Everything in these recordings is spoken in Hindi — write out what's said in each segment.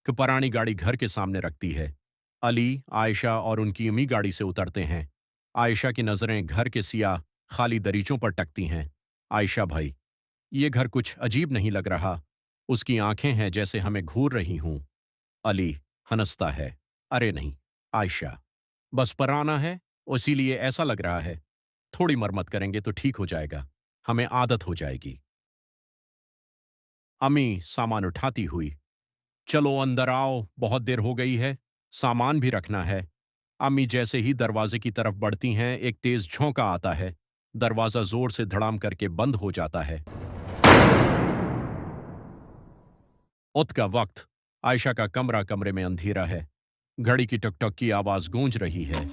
कि पुरानी गाड़ी घर के सामने रखती है। अली, आयशा और उनकी अम्मी गाड़ी से उतरते हैं। आयशा की नज़रें घर के सियाह खाली दरीचों पर टकती हैं। आयशा भाई, ये घर कुछ अजीब नहीं लग रहा। उसकी आंखें हैं जैसे हमें घूर रही हूं। अली हंसता है। अरे नहीं आयशा, बस पुराना है, इसीलिए ऐसा लग रहा है। थोड़ी मरम्मत करेंगे तो ठीक हो जाएगा। हमें आदत हो जाएगी। अम्मी सामान उठाती हुई, चलो अंदर आओ, बहुत देर हो गई है, सामान भी रखना है। अम्मी जैसे ही दरवाजे की तरफ बढ़ती हैं, एक तेज झोंका आता है। दरवाजा जोर से धड़ाम करके बंद हो जाता है। उत का वक्त। आयशा का कमरे में अंधेरा है। घड़ी की टक-टक की आवाज गूंज रही है।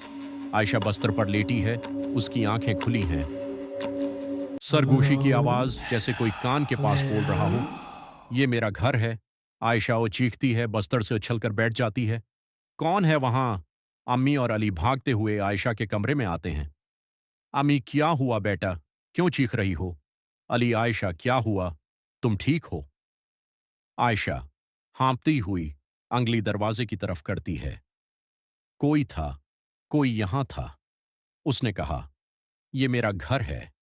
आयशा बस्तर पर लेटी है, उसकी आंखें खुली हैं। सरगोशी की आवाज जैसे कोई कान के पास बोल रहा हो। ये मेरा घर है। आयशा वो चीखती है, बस्तर से उछलकर बैठ जाती है। कौन है वहां? अम्मी और अली भागते हुए आयशा के कमरे में आते हैं। अम्मी, क्या हुआ बेटा? क्यों चीख रही हो? अली, आयशा क्या हुआ? तुम ठीक हो? आयशा हाँफती हुई अंगली दरवाजे की तरफ करती है। कोई था, कोई यहां था। उसने कहा, यह मेरा घर है।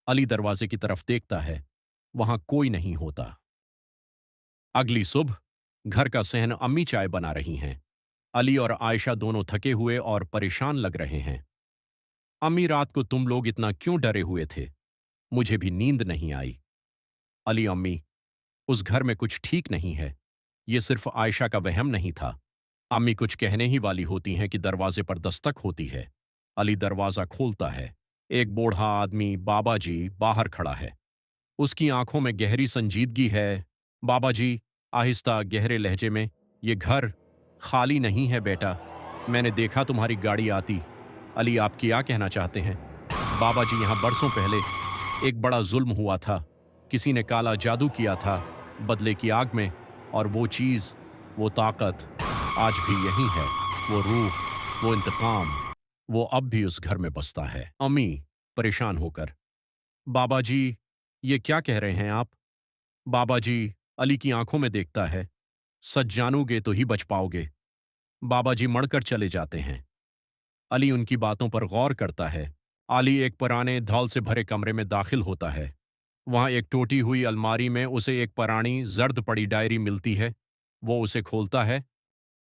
अली दरवाजे की तरफ देखता है। वहां कोई नहीं होता। अगली सुबह घर का सहन अम्मी चाय बना रही हैं। अली और आयशा दोनों थके हुए और परेशान लग रहे हैं। अम्मी, रात को तुम लोग इतना क्यों डरे हुए थे? मुझे भी नींद नहीं आई। अली, अम्मी, उस घर में कुछ ठीक नहीं है। ये सिर्फ आयशा का वहम नहीं था। अम्मी कुछ कहने ही वाली होती हैं कि दरवाजे पर दस्तक होती है। अली दरवाजा खोलता है। एक बूढ़ा आदमी, बाबा जी, बाहर खड़ा है। उसकी आंखों में गहरी संजीदगी है। बाबा जी, आहिस्ता गहरे लहजे में, ये घर खाली नहीं है बेटा। मैंने देखा तुम्हारी गाड़ी आती। अली, आप क्या कहना चाहते हैं? बाबा जी, यहां बरसों पहले एक बड़ा जुल्म हुआ था। किसी ने काला जादू किया था बदले की आग में, और वो चीज, वो ताकत आज भी यही है। वो रूह, वो इंतकाम, वो अब भी उस घर में बसता है। अम्मी परेशान होकर, बाबा जी, ये क्या कह रहे हैं आप? बाबा जी अली की आंखों में देखता है। सच जानोगे तो ही बच पाओगे। बाबा जी मड़कर चले जाते हैं। अली उनकी बातों पर गौर करता है। अली एक पुराने धौल से भरे कमरे में दाखिल होता है। वहां एक टूटी हुई अलमारी में उसे एक पुरानी जर्द पड़ी डायरी मिलती है। वो उसे खोलता है।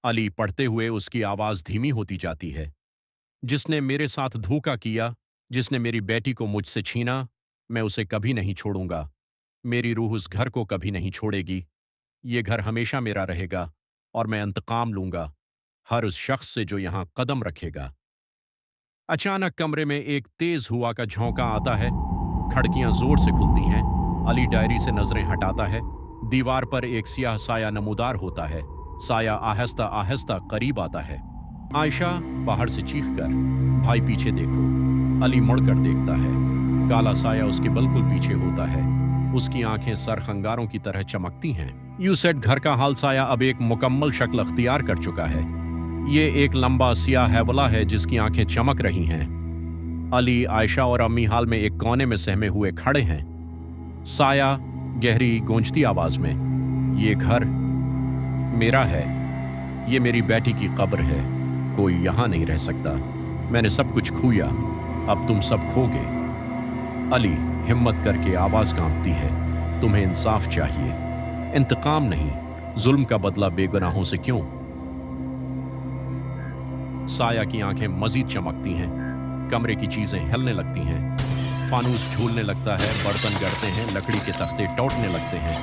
अली पढ़ते हुए उसकी आवाज धीमी होती जाती है। जिसने मेरे साथ धोखा किया, जिसने मेरी बेटी को मुझसे छीना, मैं उसे कभी नहीं छोड़ूंगा। मेरी रूह उस घर को कभी नहीं छोड़ेगी। ये घर हमेशा मेरा रहेगा, और मैं इंतकाम लूंगा हर उस शख्स से जो यहां कदम रखेगा। अचानक कमरे में एक तेज हुआ का झोंका आता है। खिड़कियां जोर से खुलती हैं। अली डायरी से नजरें हटाता है। दीवार पर एक सियाह साया नमूदार होता है। साया आहिस्ता आहिस्ता करीब आता है। आयशा बाहर से चीखकर, भाई पीछे देखो। अली मुड़कर देखता है। काला साया उसके बिल्कुल पीछे होता है। उसकी आंखें सरखंगारों की तरह चमकती हैं। यू सेट घर का हाल साया अब एक मुकम्मल शक्ल अख्तियार कर चुका है। ये एक लंबा सियाह हैवला है जिसकी आंखें चमक रही हैं। अली, आयशा और अम्मी हाल में एक कोने में सहमे हुए खड़े हैं। साया गहरी गूंजती आवाज में, ये घर मेरा है। ये मेरी बेटी की कब्र है। कोई यहां नहीं रह सकता। मैंने सब कुछ खोया, अब तुम सब खोगे। अली हिम्मत करके आवाज कांपती है, तुम्हें इंसाफ चाहिए, इंतकाम नहीं। जुल्म का बदला बेगुनाहों से क्यों? साया की आंखें मजीद चमकती हैं। कमरे की चीजें हिलने लगती हैं। फानूस झूलने लगता है, बर्तन गड़ते हैं, लकड़ी के तख्ते टूटने लगते हैं।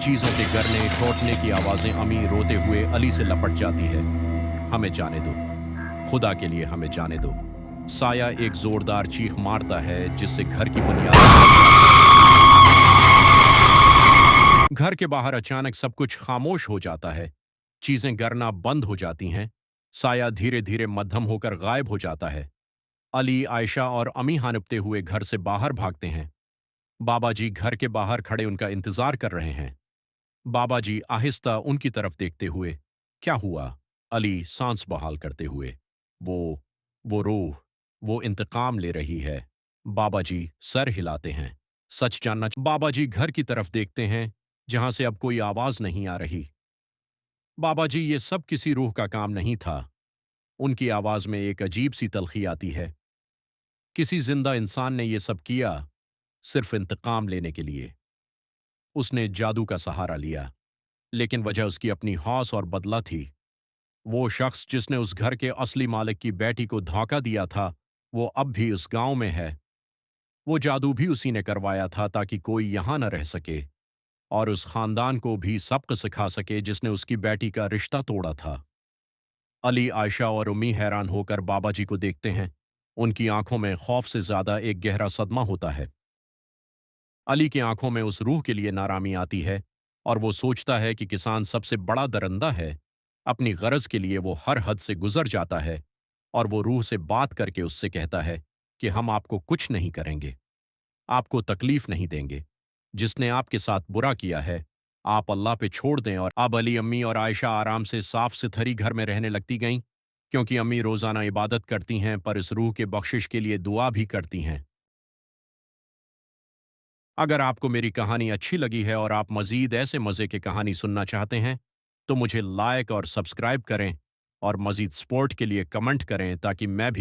चीजों के गरने टूटने की आवाजें अमी रोते हुए अली से लपट जाती है। हमें जाने दो, खुदा के लिए हमें जाने दो। साया एक जोरदार चीख मारता है जिससे घर की बुनियाद। घर के बाहर अचानक सब कुछ खामोश हो जाता है। चीजें गरना बंद हो जाती हैं। साया धीरे धीरे मध्यम होकर गायब हो जाता है। अली, आयशा और अमी हानपते हुए घर से बाहर भागते हैं। बाबा जी घर के बाहर खड़े उनका इंतजार कर रहे हैं। बाबा जी आहिस्ता उनकी तरफ देखते हुए, क्या हुआ? अली सांस बहाल करते हुए, वो रूह, वो इंतकाम ले रही है। बाबा जी सर हिलाते हैं। सच जानना बाबा जी घर की तरफ देखते हैं, जहां से अब कोई आवाज नहीं आ रही। बाबा जी, ये सब किसी रूह का काम नहीं था। उनकी आवाज में एक अजीब सी तलखी आती है। किसी जिंदा इंसान ने ये सब किया, सिर्फ इंतकाम लेने के लिए। उसने जादू का सहारा लिया, लेकिन वजह उसकी अपनी हौस और बदला थी। वो शख्स जिसने उस घर के असली मालिक की बेटी को धोखा दिया था, वो अब भी उस गांव में है। वो जादू भी उसी ने करवाया था ताकि कोई यहां न रह सके, और उस खानदान को भी सबक सिखा सके जिसने उसकी बेटी का रिश्ता तोड़ा था। अली, आयशा और उम्मी हैरान होकर बाबा जी को देखते हैं। उनकी आंखों में खौफ से ज्यादा एक गहरा सदमा होता है। अली की आंखों में उस रूह के लिए नारामी आती है, और वो सोचता है कि किसान सबसे बड़ा दरिंदा है। अपनी गरज के लिए वो हर हद से गुजर जाता है, और वो रूह से बात करके उससे कहता है कि हम आपको कुछ नहीं करेंगे, आपको तकलीफ नहीं देंगे। जिसने आपके साथ बुरा किया है, आप अल्लाह पे छोड़ दें। और अब अली, अम्मी और आयशा आराम से साफ सुथरी घर में रहने लगती गईं, क्योंकि अम्मी रोजाना इबादत करती हैं पर इस रूह के बख्शिश के लिए दुआ भी करती हैं। अगर आपको मेरी कहानी अच्छी लगी है और आप मज़ीद ऐसे मज़े की कहानी सुनना चाहते हैं, तो मुझे लाइक और सब्सक्राइब करें, और मज़ीद सपोर्ट के लिए कमेंट करें ताकि मैं भी